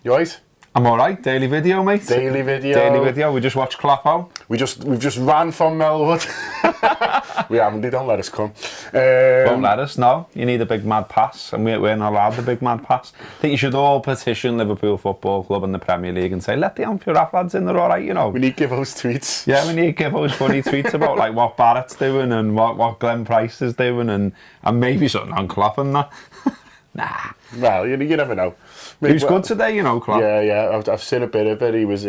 You right? I'm alright. Daily video, mate. Daily video. Daily video. We just watched Klopp out. We've just ran from Melwood. We haven't. They don't let us come. Won't let us. No. You need a big mad pass, and we're not allowed the big mad pass. I think you should all petition Liverpool Football Club and the Premier League and say, let the Anfield rap lads in. They're alright, you know. We need Gibbo's tweets. Yeah, we need Gibbo's funny tweets about like what Barrett's doing and what Glenn Price is doing and maybe something on Klopp and that. Nah. Well, you never know. He was good today, you know, Klopp. Yeah. I've seen a bit of it. He was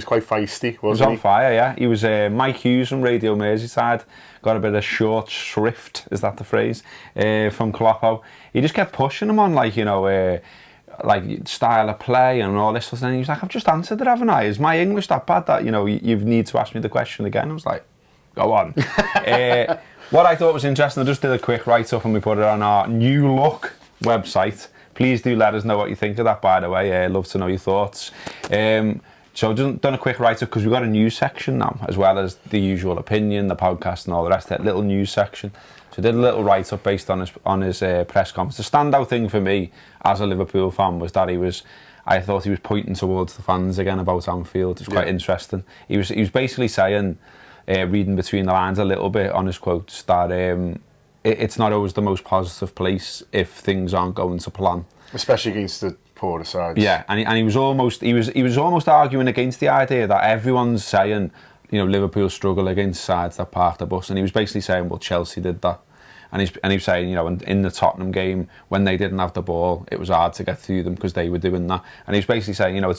quite feisty, wasn't he? He was on fire, yeah. He was Mike Hughes from Radio Merseyside. Got a bit of short shrift, is that the phrase, from Klopp. He just kept pushing him on, like, you know, like style of play and all this stuff. And he was like, I've just answered it, haven't I? Is my English that bad that, you know, you need to ask me the question again? I was like, go on. What I thought was interesting, I just did a quick write-up and we put it on our New Look website. Please do let us know what you think of that, by the way. Love to know your thoughts. So I've done a quick write-up because we've got a news section now, as well as the usual opinion, the podcast and all the rest of that little news section. So I did a little write-up based on his press conference. The standout thing for me as a Liverpool fan was that I thought he was pointing towards the fans again about Anfield. It was quite interesting. He was basically saying, reading between the lines a little bit on his quotes, that it's not always the most positive place if things aren't going to plan, especially against the poorer sides. Yeah, and he was almost arguing against the idea that everyone's saying, you know, Liverpool struggle against sides that park the bus, and he was basically saying, well, Chelsea did that, and he's saying, you know, in the Tottenham game when they didn't have the ball, it was hard to get through them because they were doing that, and he was basically saying, you know,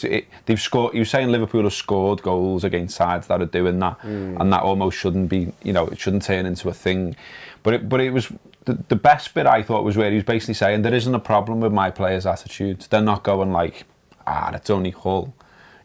they've scored. He was saying Liverpool have scored goals against sides that are doing that, and that almost shouldn't be, you know, it shouldn't turn into a thing. But it was the best bit, I thought, was where he was basically saying there isn't a problem with my players' attitudes. They're not going like, that's only Hull.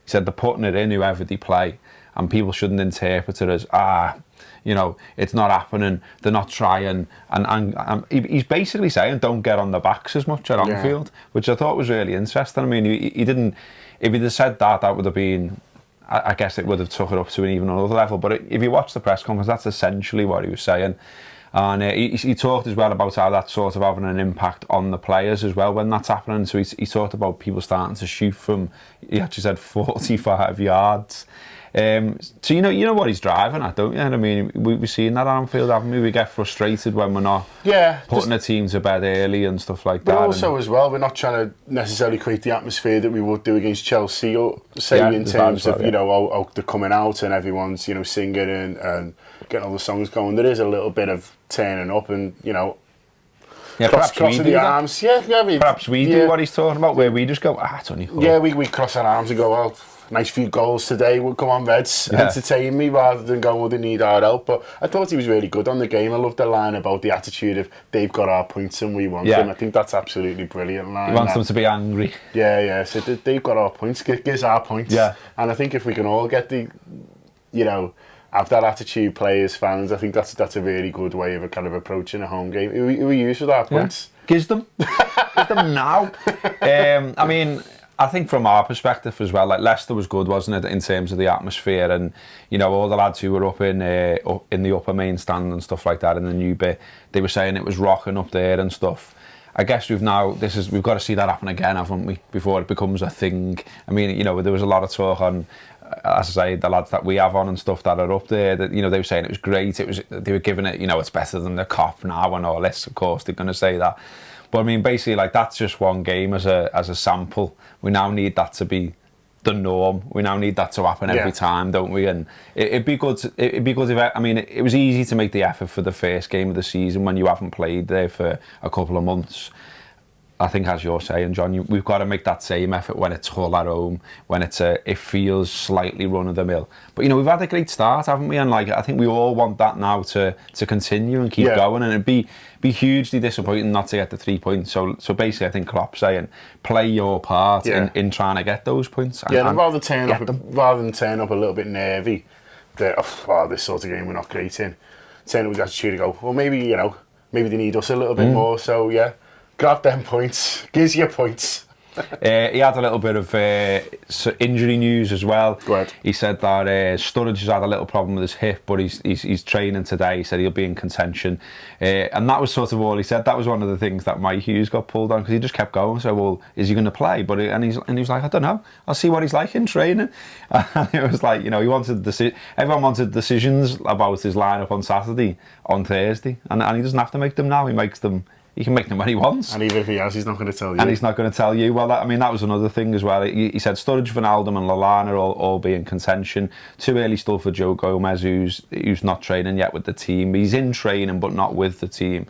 He said they're putting it in whoever they play, and people shouldn't interpret it as you know, it's not happening. They're not trying, and he's basically saying don't get on the backs as much at Anfield, which I thought was really interesting. I mean, he didn't. If he'd have said that would have been. I guess it would have took it up to an even another level. But if you watch the press conference, that's essentially what he was saying. And he talked as well about how that's sort of having an impact on the players as well when that's happening. So he talked about people starting to shoot from, he actually said 45 yards. So you know what he's driving at, don't you? I mean, we've seen that at Anfield, haven't we? We get frustrated when we're not putting a team to bed early and stuff like that. But also as well, we're not trying to necessarily create the atmosphere that we would do against Chelsea, or say in terms of, you know, they're coming out and everyone's, you know, singing and getting all the songs going. There is a little bit of turning up and, you know, crossing the arms. Perhaps we do what he's talking about, where we just go, it's only Hull. Yeah, we cross our arms and go, well, nice few goals today, well, come on Reds, entertain me, rather than going, well, they need our help. But I thought he was really good on the game. I loved the line about the attitude of they've got our points and we want them. I think that's absolutely brilliant line. He wants them to be angry. Yeah, so they've got our points, give us our points. Yeah. And I think if we can all get have that attitude, players, fans, I think that's a really good way of kind of approaching a home game. Who we use with our points? Gives them. Gives them now. I mean, I think from our perspective as well, like Leicester was good, wasn't it, in terms of the atmosphere, and you know, all the lads who were up in the upper main stand and stuff like that in the new bit, they were saying it was rocking up there and stuff. I guess we've got to see that happen again, haven't we, before it becomes a thing. I mean, you know, there was a lot of talk on, as I say, the lads that we have on and stuff that are up there, that, you know, they were saying it was great. They were giving it, you know, it's better than the Cop now and all this. Of course, they're going to say that. But I mean, basically, like, that's just one game as a sample. We now need that to be the norm. We now need that to happen every time, don't we? And it'd be good if, I mean, it was easy to make the effort for the first game of the season when you haven't played there for a couple of months. I think, as you're saying, John, we've got to make that same effort when it's Hull at home, when it feels slightly run-of-the-mill. But, you know, we've had a great start, haven't we? And, like, I think we all want that now to continue and keep going. And it'd be hugely disappointing not to get the 3 points. So basically, I think Klopp's saying, play your part in trying to get those points. And rather than turn up a little bit nervy, that, this sort of game we're not great in, turn up with the attitude to go, well, maybe, you know, maybe they need us a little bit more. So, grab them points. Gives you points. He had a little bit of injury news as well. Go ahead. He said that Sturridge has had a little problem with his hip, but he's training today. He said he'll be in contention. And that was sort of all he said. That was one of the things that Mike Hughes got pulled on, because he just kept going. So, well, is he going to play? And he was like, I don't know. I'll see what he's like in training. And it was like, he wanted everyone wanted decisions about his lineup on Saturday, on Thursday, and he doesn't have to make them now. He can make them when he wants. And even if he has, he's not going to tell you. And he's not going to tell you. Well, that was another thing as well. He said Sturridge, Wijnaldum and Lallana all be in contention. Too early still for Joe Gomez, who's not training yet with the team. He's in training, but not with the team.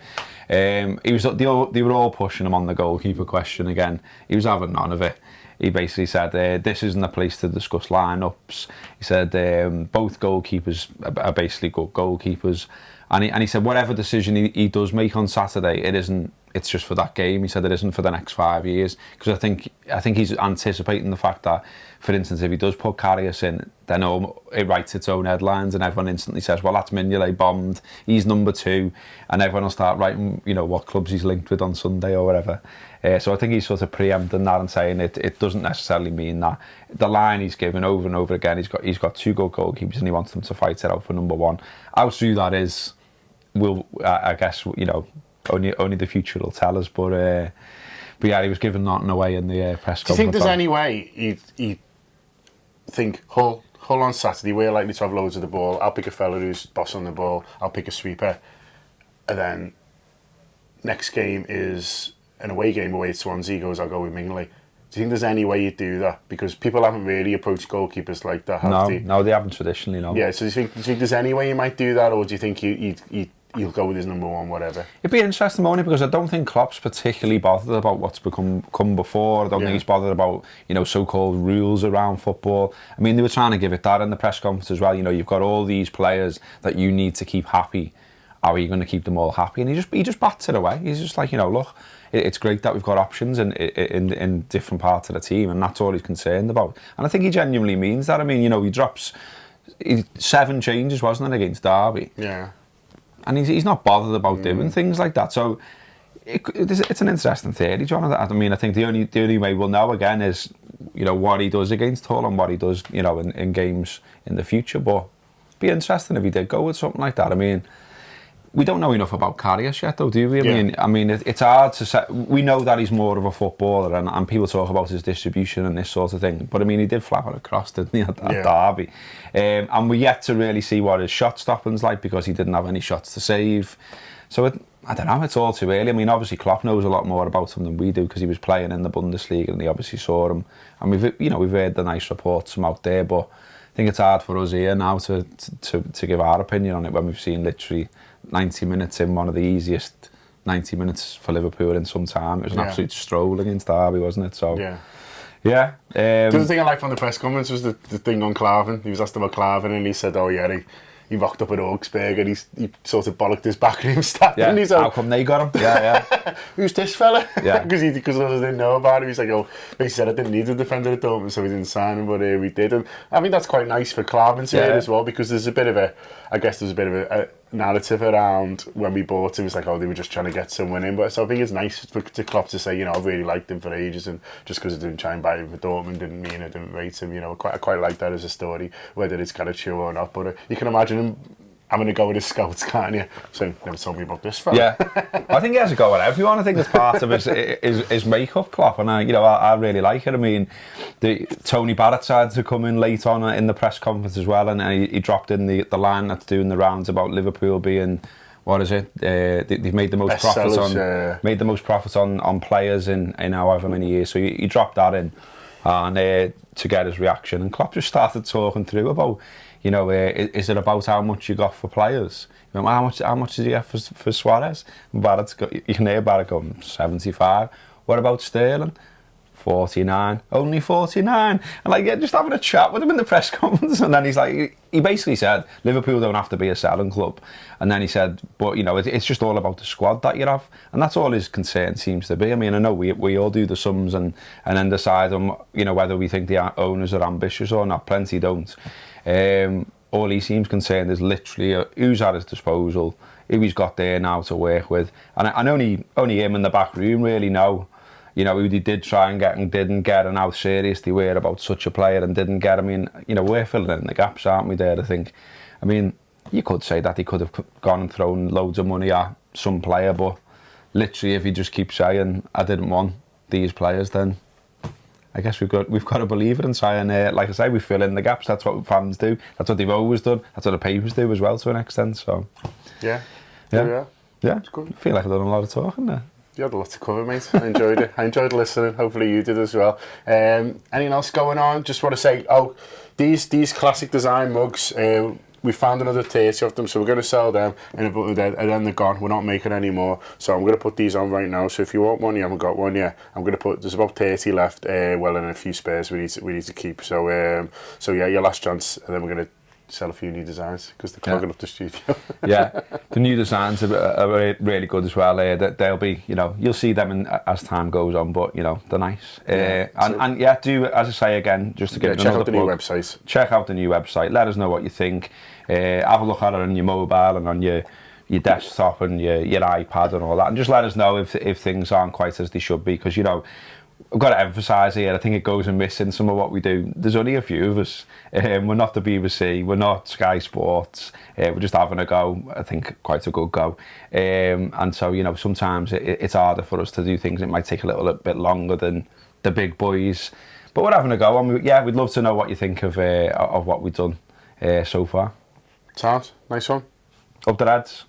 They were all pushing him on the goalkeeper question again. He was having none of it. He basically said, this isn't a place to discuss lineups. He said both goalkeepers are basically good goalkeepers. And he said whatever decision he does make on Saturday, it's just for that game. He said it isn't for the next 5 years, because I think he's anticipating the fact that, for instance, if he does put Karius in, then it writes its own headlines and everyone instantly says, well, that's Mignolet bombed, he's number 2, and everyone will start writing, what clubs he's linked with on Sunday or whatever. So I think he's sort of preempting that and saying it doesn't necessarily mean that. The line he's given over and over again, he's got 2 good goalkeepers and he wants them to fight it out for number 1. How true that is, I guess, only the future will tell us. But yeah, he was giving nothing away in the press conference. Do you think there's any way you think Hull on Saturday, we're likely to have loads of the ball, I'll pick a fella who's boss on the ball, I'll pick a sweeper, and then next game is an away game away at Swansea, I'll go with Mignolet. Do you think there's any way you'd do that? Because people haven't really approached goalkeepers like that, have they? No, they haven't traditionally, no. Yeah, so do you think there's any way you might do that, or do you think you'll go with his number 1, whatever? It'd be interesting, only because I don't think Klopp's particularly bothered about what's come before. I don't think he's bothered about, so-called rules around football. I mean, they were trying to give it that in the press conference as well. You've got all these players that you need to keep happy. How are you going to keep them all happy? And he just bats it away. He's just like, look, it's great that we've got options in different parts of the team, and that's all he's concerned about. And I think he genuinely means that. I mean, he drops 7 changes, wasn't it, against Derby? Yeah. And he's not bothered about doing things like that. So it's an interesting theory, Jonathan. I mean, I think the only way we'll know again is, what he does against Hull and what he does, in games in the future. But it'd be interesting if he did go with something like that. I mean, we don't know enough about Karius yet, though, do we? I mean, it's hard to say. We know that he's more of a footballer, and people talk about his distribution and this sort of thing. But I mean, he did flap it across, didn't he, at Derby? And we're yet to really see what his shot stopping's like, because he didn't have any shots to save. So I don't know. It's all too early. I mean, obviously Klopp knows a lot more about him than we do, because he was playing in the Bundesliga and he obviously saw him. And we've heard the nice reports from out there, but I think it's hard for us here now to give our opinion on it when we've seen literally 90 minutes in one of the easiest 90 minutes for Liverpool in some time. It was an absolute stroll against Derby, wasn't it? So yeah. The other thing I liked from the press conference was the thing on Klavan. He was asked about Klavan and he said, he rocked up at Augsburg and he sort of bollocked his backroom staff. Yeah, and he's like, how come they got him? Yeah. Who's this fella? Yeah. Because others didn't know about him. He's like, basically said I didn't need a defender at Dortmund, so we didn't sign him, but we did. And I think that's quite nice for Klavan to hear as well, because there's a bit of a narrative around when we bought him. It's like, they were just trying to get someone in. But so I think it's nice to Klopp to say, I've really liked him for ages, and just because I didn't try and buy him for Dortmund didn't mean I didn't rate him. I quite like that as a story, whether it's kind of true or not. But you can imagine him having to go with his scouts, can't you? So never told me about this fella. Yeah, I think he has to go with everyone. I think it's part of his makeup, Klopp, and I really like it. I mean, Tony Barrett tried to come in late on in the press conference as well, and he dropped in the line that's doing the rounds about Liverpool being, what is it? They've made the most profits on players in however many years. So he dropped that in, and to get his reaction, and Klopp just started talking through about, is it about how much you got for players? How much did you get for Suarez? You can hear Barrett going 75. What about Sterling? 49. Only 49. And just having a chat with him in the press conference, and then he basically said Liverpool don't have to be a selling club, and then he said, but it's just all about the squad that you have, and that's all his concern seems to be. I mean, I know we all do the sums and then decide on whether we think the owners are ambitious or not. Plenty don't. All he seems concerned is literally who's at his disposal, who he's got there now to work with, and only him in the back room really know you know, who they did try and get and didn't get, and how serious they were about such a player and didn't get. I mean, you know, we're filling in the gaps, aren't we, there, I think. I mean, you could say that he could have gone and thrown loads of money at some player, but literally, if he just keeps saying, I didn't want these players, then I guess we've got to believe it and try and, like I say, we fill in the gaps. That's what fans do. That's what they've always done. That's what the papers do as well, to an extent. So, yeah. It's good. I feel like I've done a lot of talking there. You had a lot to cover, mate. I enjoyed it. I enjoyed listening. Hopefully you did as well. Anything else going on? Just want to say, these classic design mugs, we found another 30 of them, so we're going to sell them, and then they're gone. We're not making any more, so I'm going to put these on right now. So if you want one, you haven't got one yet, I'm going to put, there's about 30 left, well, and a few spares we need to keep. So yeah, your last chance, and then we're going to sell a few new designs because they're clogging up the studio. Yeah, the new designs are really good as well. They'll be, you know, you'll see them as time goes on, but you know, they're nice. And yeah, do, as I say again, just to get check out the new website. Check out the new website. Let us know what you think. Have a look at it on your mobile and on your desktop and your iPad and all that, and just let us know if things aren't quite as they should be, because you know, I've got to emphasise here, I think it goes and missing some of what we do. There's only a few of us. We're not the BBC, we're not Sky Sports, we're just having a go, I think quite a good go. And so, you know, sometimes it's harder for us to do things. It might take a little bit longer than the big boys. But we're having a go, and yeah, we'd love to know what you think of what we've done so far. Sounds nice one. Up the Reds.